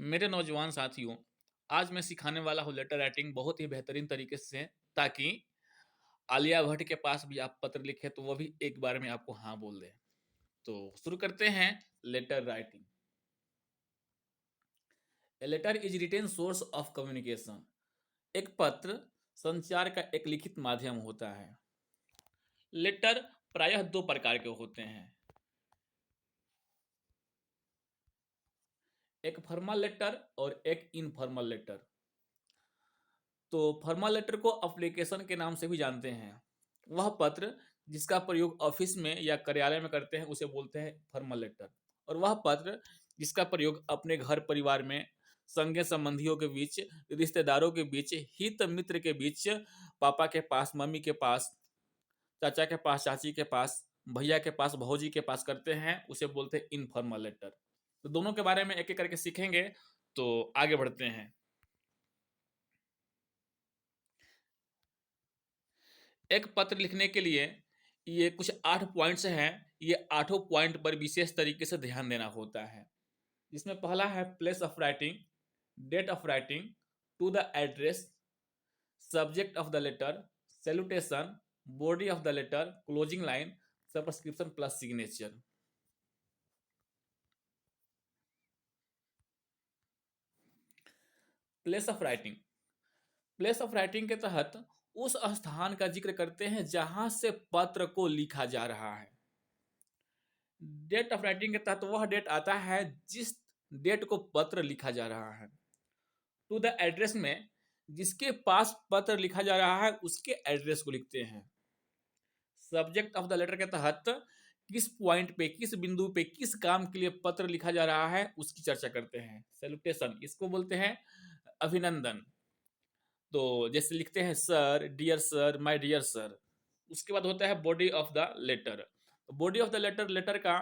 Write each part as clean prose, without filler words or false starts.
मेरे नौजवान साथियों, आज मैं सिखाने वाला हूँ लेटर राइटिंग बहुत ही बेहतरीन तरीके से, ताकि आलिया भट्ट के पास भी आप पत्र लिखें तो वो भी एक बार में आपको हाँ बोल दे। तो शुरू करते हैं letter writing. A letter is written source of communication. एक पत्र संचार का एक लिखित माध्यम होता है। लेटर प्रायः दो प्रकार के होते हैं, एक फॉर्मल लेटर और एक इनफॉर्मल लेटर। तो फॉर्मल लेटर को एप्लीकेशन के नाम से भी जानते हैं। वह पत्र जिसका प्रयोग ऑफिस में या कार्यालय में करते हैं उसे बोलते हैं फॉर्मल लेटर। और वह पत्र जिसका प्रयोग अपने घर परिवार में, संगे संबंधियों के बीच, रिश्तेदारों के बीच, हित मित्र के बीच, पापा के पास, मम्मी के पास, चाचा के पास, चाची के पास, भैया के पास, भौजी के पास करते हैं उसे बोलते हैं इनफॉर्मल लेटर। तो दोनों के बारे में एक एक करके सीखेंगे। तो आगे बढ़ते हैं। एक पत्र लिखने के लिए ये कुछ 8 पॉइंट्स हैं। ये आठों पॉइंट पर विशेष तरीके से ध्यान देना होता है। जिसमें पहला है place of writing, date of writing, to the address, subject of the letter, salutation, body of the letter, closing line, subscription plus signature. Place of writing. Place of writing के तहत उस स्थान का जिक्र करते हैं जहां से पत्र को लिखा जा रहा है। डेट ऑफ राइटिंग के तहत वह डेट आता है जिस डेट को पत्र लिखा जा रहा है। टू द एड्रेस में जिसके पास पत्र लिखा जा रहा है उसके एड्रेस को लिखते हैं। सब्जेक्ट ऑफ द लेटर के तहत किस पॉइंट पे, किस बिंदु पे, किस काम के लिए पत्र लिखा जा रहा है उसकी चर्चा करते हैं। सैल्यूटेशन इसको बोलते हैं अभिनंदन। तो जैसे लिखते हैं sir, dear sir, my dear sir. उसके बाद होता है body of the letter. Body of the letter letter का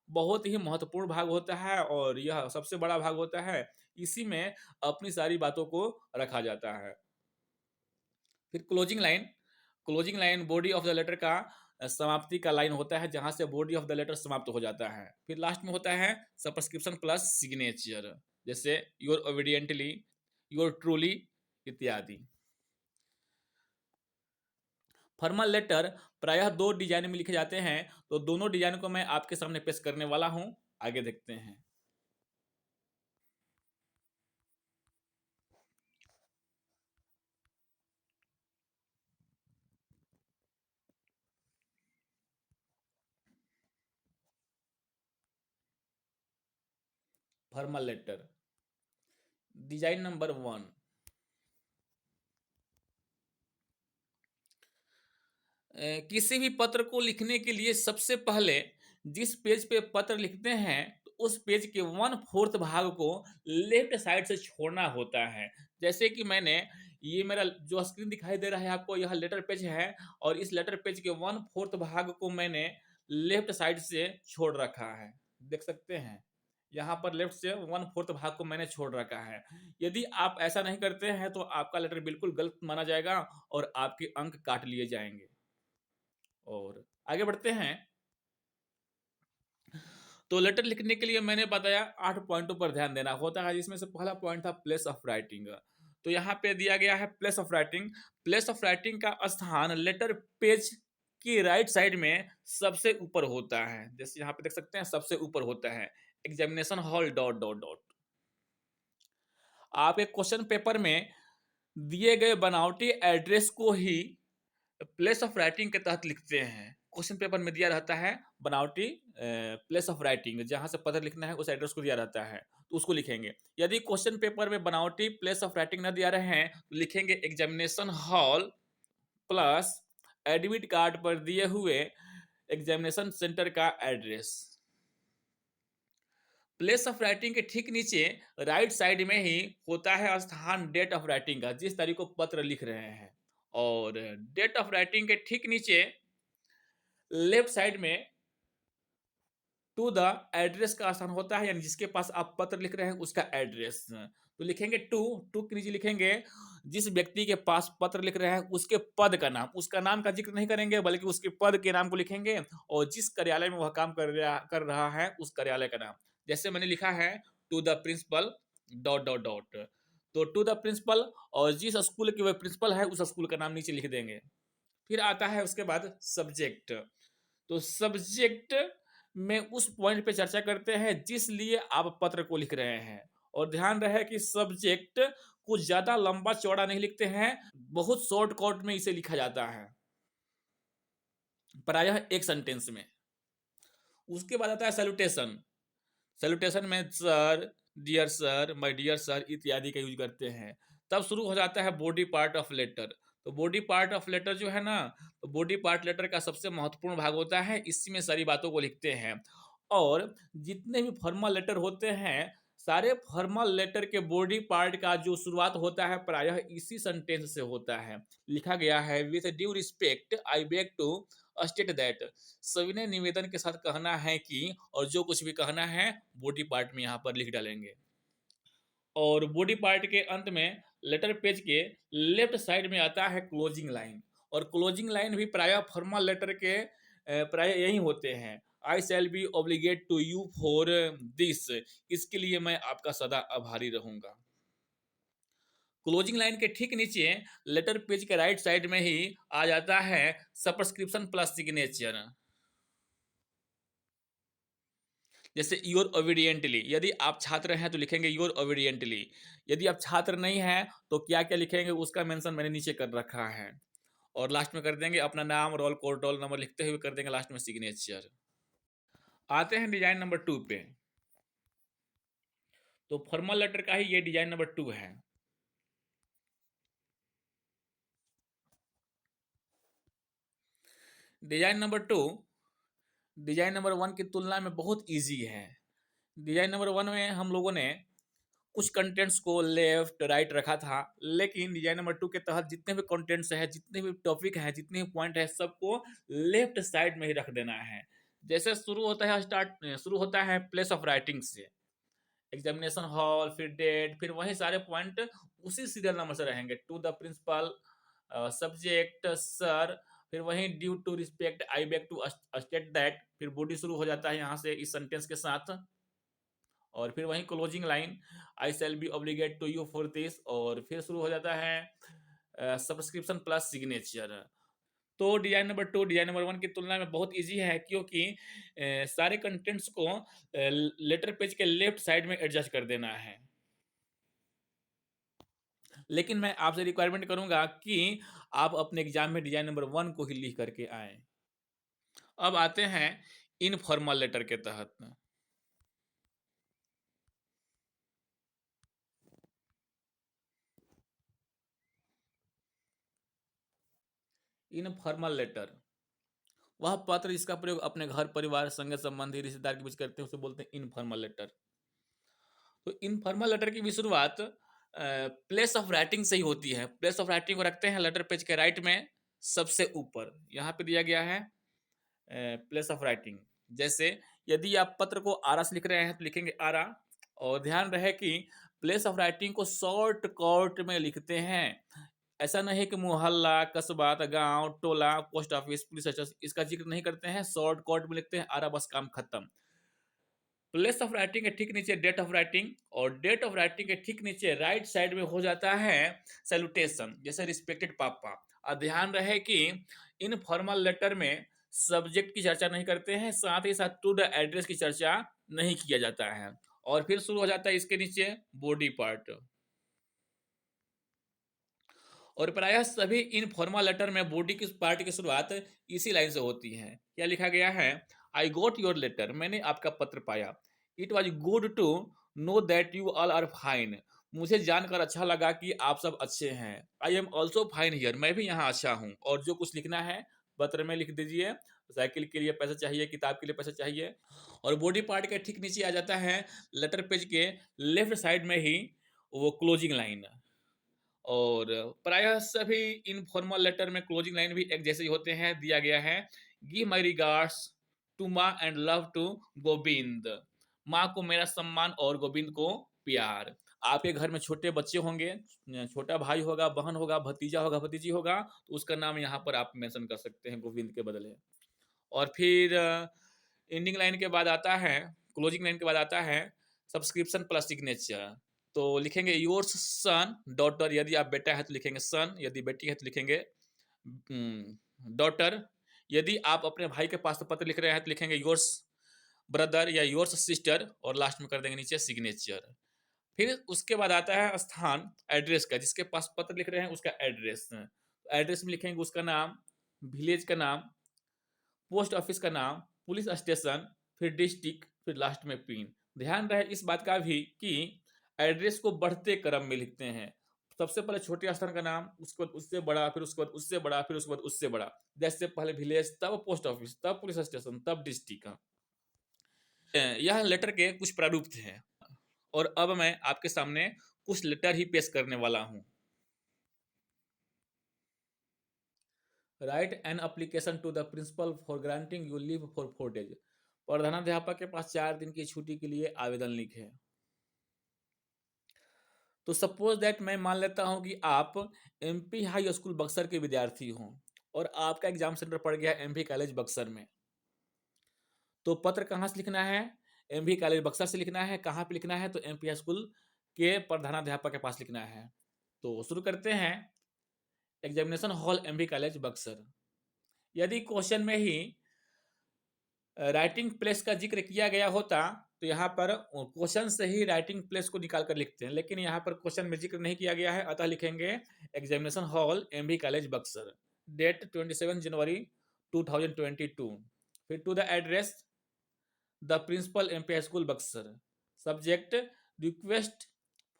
बहुत ही महत्वपूर्ण भाग होता है और यह सबसे बड़ा भाग होता है। इसी में अपनी सारी बातों को रखा जाता है। फिर closing line. Closing line body of the letter का समाप्ति का लाइन होता है जहां से बॉडी ऑफ द लेटर समाप्त हो जाता है। फिर लास्ट में होता है सबस्क्रिप्शन प्लस सिग्नेचर, जैसे योर ओबीडियंटली, योर ट्रूली इत्यादि। फॉर्मल लेटर प्रायः दो डिजाइन में लिखे जाते हैं। तो दोनों डिजाइन को मैं आपके सामने पेश करने वाला हूं। आगे देखते हैं। Formal letter design number 1। किसी भी पत्र को लिखने के लिए सबसे पहले जिस पेज पे पत्र लिखते हैं तो उस पेज के 1/4 भाग को लेफ्ट साइड से छोड़ना होता है। जैसे कि मैंने, ये मेरा जो स्क्रीन दिखाई दे रहा है आपको, यह लेटर पेज है और इस लेटर पेज के 1/4 भाग को मैंने लेफ्ट साइड से छोड़ रखा है। देख सकते हैं, यहाँ पर लेफ्ट से 1/4 भाग को मैंने छोड़ रखा है। यदि आप ऐसा नहीं करते हैं तो आपका लेटर बिल्कुल गलत माना जाएगा और आपके अंक काट लिए जाएंगे। और आगे बढ़ते हैं। तो लेटर लिखने के लिए मैंने बताया 8 पॉइंटों पर ध्यान देना होता है, जिसमें से पहला पॉइंट था प्लेस ऑफ राइटिंग। तो यहाँ पे दिया गया है place of writing. Place of writing का स्थान लेटर पेज की राइट साइड में सबसे ऊपर होता है। जैसे यहाँ पे देख सकते हैं सबसे ऊपर होता है। Examination hall dot dot dot. आप एक क्वेश्चन पेपर में दिए गए बनावटी एड्रेस को ही प्लेस ऑफ राइटिंग के तहत लिखते हैं। क्वेश्चन पेपर में दिया रहता है बनावटी प्लेस ऑफ राइटिंग, जहां से पत्र लिखना है उस एड्रेस को दिया रहता है तो उसको लिखेंगे। यदि क्वेश्चन पेपर में बनावटी प्लेस ऑफ राइटिंग न दिया रहे हैं तो लिखेंगे examination hall plus admit card पर दिए हुए एग्जामिनेशन सेंटर का एड्रेस। प्लेस ऑफ राइटिंग के ठीक नीचे राइट साइड में ही होता है स्थान डेट ऑफ राइटिंग का, जिस तारीख को पत्र लिख रहे हैं। और डेट ऑफ राइटिंग के ठीक नीचे लेफ्ट साइड में टू द एड्रेस का स्थान होता है, यानी जिसके पास आप पत्र लिख रहे हैं उसका एड्रेस। तो लिखेंगे टू, टू के नीचे लिखेंगे जिस व्यक्ति के पास पत्र लिख रहे हैं उसके पद का नाम। उसका नाम का जिक्र नहीं करेंगे बल्कि उसके पद के नाम को लिखेंगे और जिस कार्यालय में वह काम कर रहा है उस कार्यालय का नाम। जैसे मैंने लिखा है to the principal dot dot dot. तो टू द प्रिंसिपल, और जिस स्कूल के वह प्रिंसिपल है उस स्कूल का नाम नीचे लिख देंगे। फिर आता है उसके बाद सब्जेक्ट। तो सब्जेक्ट में उस पॉइंट पे चर्चा करते हैं जिस लिए आप पत्र को लिख रहे हैं। और ध्यान रहे कि सब्जेक्ट कुछ ज्यादा लंबा चौड़ा नहीं लिखते हैं, बहुत शॉर्टकट में इसे लिखा जाता है, प्रायः एक सेंटेंस में। उसके बाद आता है सैल्यूटेशन। सैल्यूटेशन में सर, माय डियर सर इत्यादि का यूज करते हैं। तब शुरू हो जाता है बॉडी पार्ट ऑफ लेटर। तो बॉडी पार्ट ऑफ लेटर जो है ना, तो बॉडी पार्ट लेटर का सबसे महत्वपूर्ण भाग होता है, इसी में सारी बातों को लिखते हैं। और जितने भी फॉर्मल लेटर होते हैं, सारे फॉर्मल लेटर के बॉडी पार्ट का जो शुरुआत होता है प्रायः इसी सेंटेंस से होता है। लिखा गया है, with due respect I beg to state that. सविनय निवेदन के साथ कहना है कि, और जो कुछ भी कहना है बॉडी पार्ट में यहाँ पर लिख डालेंगे। और बॉडी पार्ट के अंत में लेटर पेज के लेफ्ट साइड में आता है क्लोजिंग लाइन। और क्लोजिंग लाइन भी प्रायः फॉर्मल लेटर के प्राय यही होते हैं। I shall be obligate to you for this, इसके लिए मैं आपका सदा आभारी रहूंगा। क्लोजिंग लाइन के ठीक नीचे लेटर पेज के राइट साइड में ही आ जाता है सबस्क्रिप्शन प्लस सिग्नेचर। जैसे योर ओबीडियंटली, यदि आप छात्र हैं तो लिखेंगे योर ओबीडियंटली। यदि आप छात्र नहीं हैं तो क्या क्या लिखेंगे उसका मेंशन मैंने नीचे कर रखा है। और लास्ट में कर देंगे अपना नाम, रोल कोड, रोल नंबर लिखते हुए कर देंगे लास्ट में सिग्नेचर। आते हैं डिजाइन नंबर 2 पे। तो फॉर्मल लेटर का ही ये डिजाइन नंबर 2 है। डिजाइन नंबर 2 डिजाइन नंबर 1 की तुलना में बहुत इजी है। डिजाइन नंबर 1 में हम लोगों ने कुछ कंटेंट्स को लेफ्ट राइट रखा था, लेकिन डिजाइन नंबर 2 के तहत जितने भी कंटेंट्स हैं, जितने भी टॉपिक हैं, जितने भी पॉइंट है, सबको लेफ्ट साइड में ही रख देना है। जैसे शुरू होता है प्लेस ऑफ राइटिंग से, एग्जामिनेशन हॉल, फिर डेट, फिर वही सारे पॉइंट उसी सीरियल नंबर से रहेंगे। To the principal, subject sir, फिर वही due to respect I beg to state that, फिर बॉडी शुरू हो जाता है यहाँ से इस सेंटेंस के साथ। और फिर वहीं closing line, I shall be obligate to you for this, और फिर शुरू हो जाता है सब्सक्रिप्शन प्लस सिग्नेचर। तो डिजाइन नंबर 2 डिजाइन नंबर 1 की तुलना में बहुत इजी है, क्योंकि सारे कंटेंट्स को लेटर पेज के लेफ्ट साइड में एडजस्ट कर देना है। लेकिन मैं आपसे रिक्वायरमेंट करूंगा कि आप अपने एग्जाम में डिजाइन नंबर 1 को ही लिख करके आए। अब आते हैं इनफॉर्मल लेटर के तहत। इनफॉर्मल लेटर वह पत्र जिसका प्रयोग अपने घर परिवार संगे संबंधी रिश्तेदार के बीच करते हैं उसे बोलते हैं इनफॉर्मल लेटर। तो इनफॉर्मल लेटर की भी शुरुआत प्लेस ऑफ राइटिंग से ही होती है। प्लेस ऑफ राइटिंग को रखते हैं लेटर पेज के राइट में सबसे ऊपर, यहाँ पे दिया गया है प्लेस ऑफ राइटिंग। जैसे यदि आप पत्र को आरा से लिख रहे हैं तो लिखेंगे आरा। और ध्यान रहे कि प्लेस ऑफ राइटिंग को शॉर्ट कट में लिखते हैं। ऐसा नहीं कि मोहल्ला, कस्बा, गांव, टोला, पोस्ट ऑफिस, पुलिस स्टेशन, इसका जिक्र नहीं करते हैं, शॉर्ट कट में लिखते हैं आरा, बस काम खत्म। प्लेस ऑफ राइटिंग के ठीक नीचे डेट ऑफ राइटिंग, और डेट ऑफ राइटिंग के ठीक नीचे राइट साइड में हो जाता है सैल्यूटेशन, जैसे रिस्पेक्टेड पापा। और ध्यान रहे कि इन फॉर्मल लेटर में सब्जेक्ट की चर्चा नहीं करते हैं, साथ ही साथ टू द एड्रेस की चर्चा नहीं किया जाता है। और फिर शुरू हो जाता है इसके नीचे बॉडी पार्ट। और प्रायः सभी इनफॉर्मल लेटर में बॉडी की पार्ट की शुरुआत इसी लाइन से होती है। क्या लिखा गया है, आई गोट योर लेटर, मैंने आपका पत्र पाया। It was good to know that you all are fine, मुझे जानकर अच्छा लगा कि आप सब अच्छे हैं। I am also fine here, मैं भी यहाँ अच्छा हूँ। और जो कुछ लिखना है पत्र में लिख दीजिए। साइकिल के लिए पैसा चाहिए, किताब के लिए पैसा चाहिए। और बॉडी पार्ट के ठीक नीचे आ जाता है लेटर पेज के लेफ्ट साइड में ही वो क्लोजिंग लाइन। और प्रायः सभी इनफॉर्मल लेटर में क्लोजिंग लाइन भी एक जैसे ही होते हैं। दिया गया है, गिव माई रिगार्ड्स टू माँ एंड लव टू गोविंद, माँ को मेरा सम्मान और गोविंद को प्यार। आपके घर में छोटे बच्चे होंगे, छोटा भाई होगा, बहन होगा, भतीजा होगा, भतीजी होगा, तो उसका नाम यहाँ पर आप मेंशन कर सकते हैं गोविंद के बदले। और फिर एंडिंग लाइन के बाद आता है, क्लोजिंग लाइन के बाद आता है सब्सक्रिप्शन प्लस सिग्नेचर। तो लिखेंगे योर्स सन डॉटर, यदि आप बेटा है तो लिखेंगे सन, यदि बेटी है तो लिखेंगे डॉटर। यदि आप अपने भाई के पास पत्र लिख रहे हैं तो लिखेंगे योर्स ब्रदर या योर्स सिस्टर, और लास्ट में कर देंगे नीचे सिग्नेचर। फिर उसके बाद आता है स्थान एड्रेस का, जिसके पास पत्र लिख रहे हैं उसका एड्रेस। एड्रेस में लिखेंगे उसका नाम, विलेज का नाम, पोस्ट ऑफिस का नाम, पुलिस स्टेशन, फिर डिस्ट्रिक्ट, फिर लास्ट में पिन। ध्यान रहे इस बात का भी कि एड्रेस को बढ़ते क्रम में लिखते हैं। सबसे पहले छोटे स्थान का नाम, उसके बाद उससे बड़ा, फिर उसके बाद उससे बड़ा, फिर उसके बाद उससे बड़ा। जैसे पहले विलेज, तब पोस्ट ऑफिस, तब पुलिस स्टेशन, तब डिस्ट्रिक्ट। यह लेटर के कुछ प्रारूप थे, और अब मैं आपके सामने कुछ लेटर ही पेश करने वाला हूं। Write an application to the principal for granting you leave for 4 days। प्रधानाध्यापक के पास 4 दिन की छुट्टी के लिए आवेदन लिखे। तो सपोज दैट मैं मान लेता हूं कि आप एमपी हाई स्कूल बक्सर के विद्यार्थी हों, और आपका एग्जाम सेंटर पड़ गया एमपी कॉलेज बक्सर में। तो पत्र कहाँ से लिखना है? एमपी कॉलेज बक्सर से लिखना है। कहाँ पे लिखना है? तो एमपी स्कूल के प्रधानाध्यापक के पास लिखना है। तो शुरू करते हैं। Examination hall MP college Buxar. यदि क्वेश्चन में ही राइटिंग प्लेस का जिक्र किया गया होता तो यहाँ पर क्वेश्चन से ही राइटिंग प्लेस को निकाल कर लिखते हैं, लेकिन यहाँ पर क्वेश्चन में जिक्र नहीं किया गया है, अतः लिखेंगे examination hall MB college Buxar, date 27 January 2022। फिर to the address the principal MP school Buxar. Subject request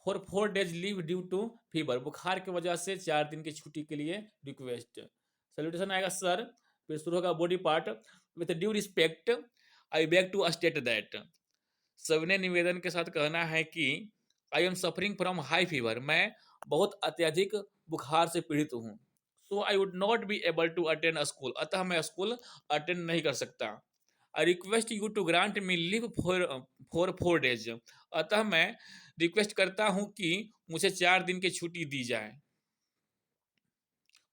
for 4 days leave due to fever, बुखार की वजह से 4 दिन की छुट्टी के लिए रिक्वेस्ट। सैल्यूटेशन आएगा सर, फिर शुरू होगा body part, with due respect I beg to state that. सविनय निवेदन के साथ कहना है कि I am suffering from high fever, मैं बहुत अत्यधिक बुखार से पीड़ित हूँ। So I would not be able to attend school, अतः मैं स्कूल अटेंड नहीं कर सकता। I request you to grant me leave for 4 days, अतः मैं रिक्वेस्ट करता हूँ कि मुझे 4 दिन की छुट्टी दी जाए।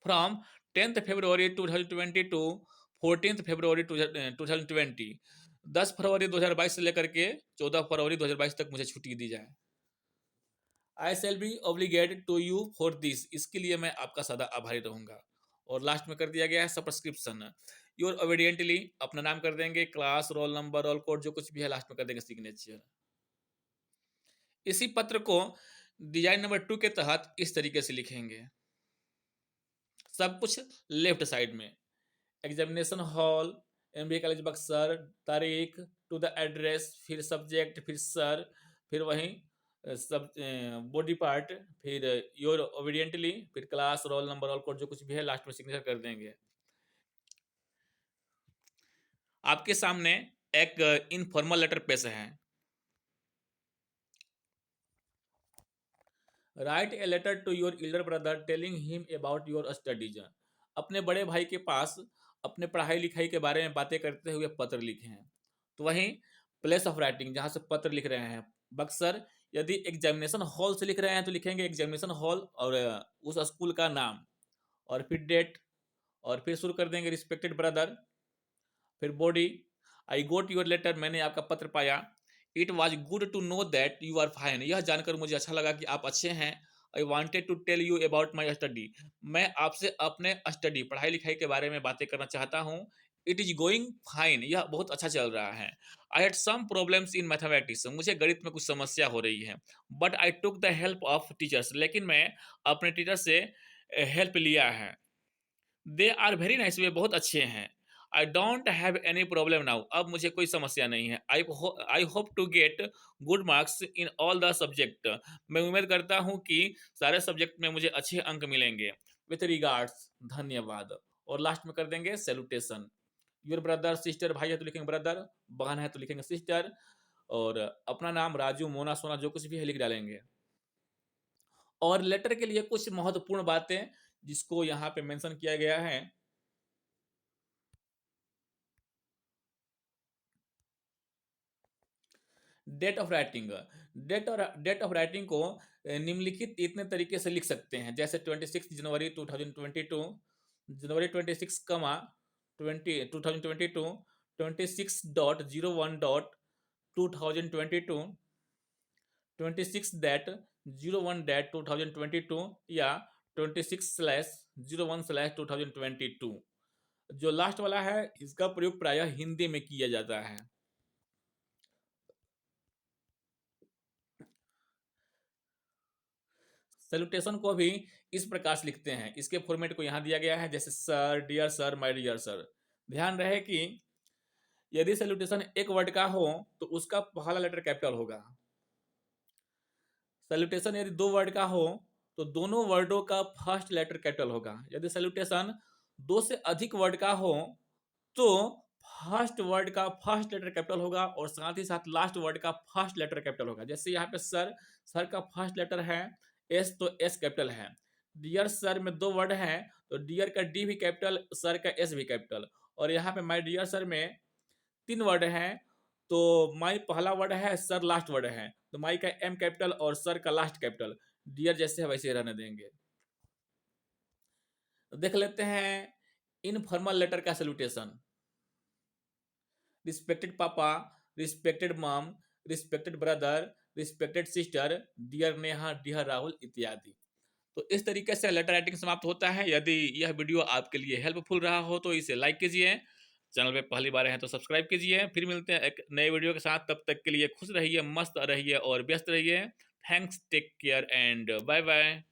From 10th February 2020 to 14th February 2020, 10 फरवरी 2022 से लेकर के 14 फरवरी 2022 तक मुझे छुट्टी दी जाए। I shall be obligated to you for this, इसके लिए मैं आपका सदा आभारी रहूंगा। और लास्ट में कर दिया गया है सब्सक्रिप्शन। योर ओबीडियंटली, अपना नाम कर देंगे, class, roll number, roll code, जो कुछ भी है लास्ट में कर देंगे सिग्नेचर। इसी पत्र को डिजाइन नंबर 2 के तहत इस तरीके से लिखेंगे, सब कुछ लेफ्ट साइड में। Examination hall MBA college Buxar, तारीख, टू द एड्रेस, फिर सब्जेक्ट, फिर सर, फिर वहीं सब बॉडी पार्ट, फिर योर ओबीडियंटली, फिर class, roll number, roll code, जो कुछ भी है लास्ट में सिग्नेचर कर देंगे। आपके सामने एक इनफॉर्मल लेटर पेश है। Write a letter to your elder brother telling him about your studies, अपने बड़े भाई के पास अपने पढ़ाई लिखाई के बारे में बातें करते हुए पत्र लिखे हैं। तो वहीं प्लेस ऑफ राइटिंग, जहां से पत्र लिख रहे हैं, बक्सर। यदि एग्जामिनेशन हॉल से लिख रहे हैं तो लिखेंगे एग्जामिनेशन हॉल और उस स्कूल का नाम, और फिर डेट, और फिर शुरू कर देंगे रिस्पेक्टेड ब्रदर, फिर body, I got your letter, मैंने आपका पत्र पाया। It was good to know that you are fine, यह जानकर मुझे अच्छा लगा कि आप अच्छे हैं। I wanted to tell you about my study, मैं आपसे अपने स्टडी, पढ़ाई लिखाई के बारे में बातें करना चाहता हूँ। इट इज गोइंग फाइन, यह बहुत अच्छा चल रहा है। I had some problems in mathematics, मुझे गणित में कुछ समस्या हो रही है। But I took the help of teachers, लेकिन मैं अपने टीचर से हेल्प लिया है। दे आर वेरी नाइस, वे बहुत अच्छे हैं। I don't have any problem now, अब मुझे कोई समस्या नहीं है। I hope to get good marks in all the subject, मैं उम्मीद करता हूँ कि सारे सब्जेक्ट में मुझे अच्छे अंक मिलेंगे। विथ रिगार्ड्स, धन्यवाद। और लास्ट में कर देंगे सैल्यूटेशन। योर ब्रदर सिस्टर, भाई है तो लिखेंगे ब्रदर, बहन है तो लिखेंगे सिस्टर, और अपना नाम राजू, मोना, सोना, जो कुछ भी है लिख डालेंगे। और लेटर के लिए कुछ महत्वपूर्ण बातें जिसको यहाँ पे मेंशन किया गया है। Date of writing, date of writing को निम्नलिखित इतने तरीके से लिख सकते हैं, जैसे 26 जनवरी 2022, जनवरी 26 कमा 2022, 26.01.2022, 26-01-2022 या 26/01/2022। जो लास्ट वाला है इसका प्रयोग प्रायः हिंदी में किया जाता है। सैल्यूटेशन को भी इस प्रकार से लिखते हैं, इसके फॉर्मेट को यहाँ दिया गया है, जैसे sir, dear sir, my dear sir. ध्यान रहे कि यदि सैल्यूटेशन एक वर्ड का हो तो उसका पहला लेटर कैपिटल होगा। सैल्यूटेशन यदि दो वर्ड का हो तो दोनों वर्डों का फर्स्ट लेटर कैपिटल होगा। यदि सैल्यूटेशन दो से अधिक वर्ड का हो तो फर्स्ट वर्ड का फर्स्ट लेटर कैपिटल होगा और साथ ही साथ लास्ट वर्ड का फर्स्ट लेटर कैपिटल होगा। जैसे यहाँ पे सर, सर का फर्स्ट लेटर है एस, तो एस कैपिटल है। डियर सर में दो वर्ड है तो डियर का डी भी कैपिटल, सर का एस भी कैपिटल। और यहाँ पे माय डियर सर में तीन वर्ड है तो माई पहला वर्ड है, सर लास्ट वर्ड है, तो माई का एम कैपिटल और सर का लास्ट कैपिटल। डियर जैसे है वैसे रहने देंगे। तो देख लेते हैं इनफॉर्मल लेटर का salutation. Respected papa, respected mom, respected brother, respected sister, dear Neha, dear Rahul इत्यादि। तो इस तरीके से लेटर राइटिंग समाप्त होता है। यदि यह वीडियो आपके लिए हेल्पफुल रहा हो तो इसे लाइक कीजिए, चैनल पे पहली बार हैं तो सब्सक्राइब कीजिए। फिर मिलते हैं एक नए वीडियो के साथ, तब तक के लिए खुश रहिए, मस्त रहिए और व्यस्त रहिए। Thanks, take care and bye bye.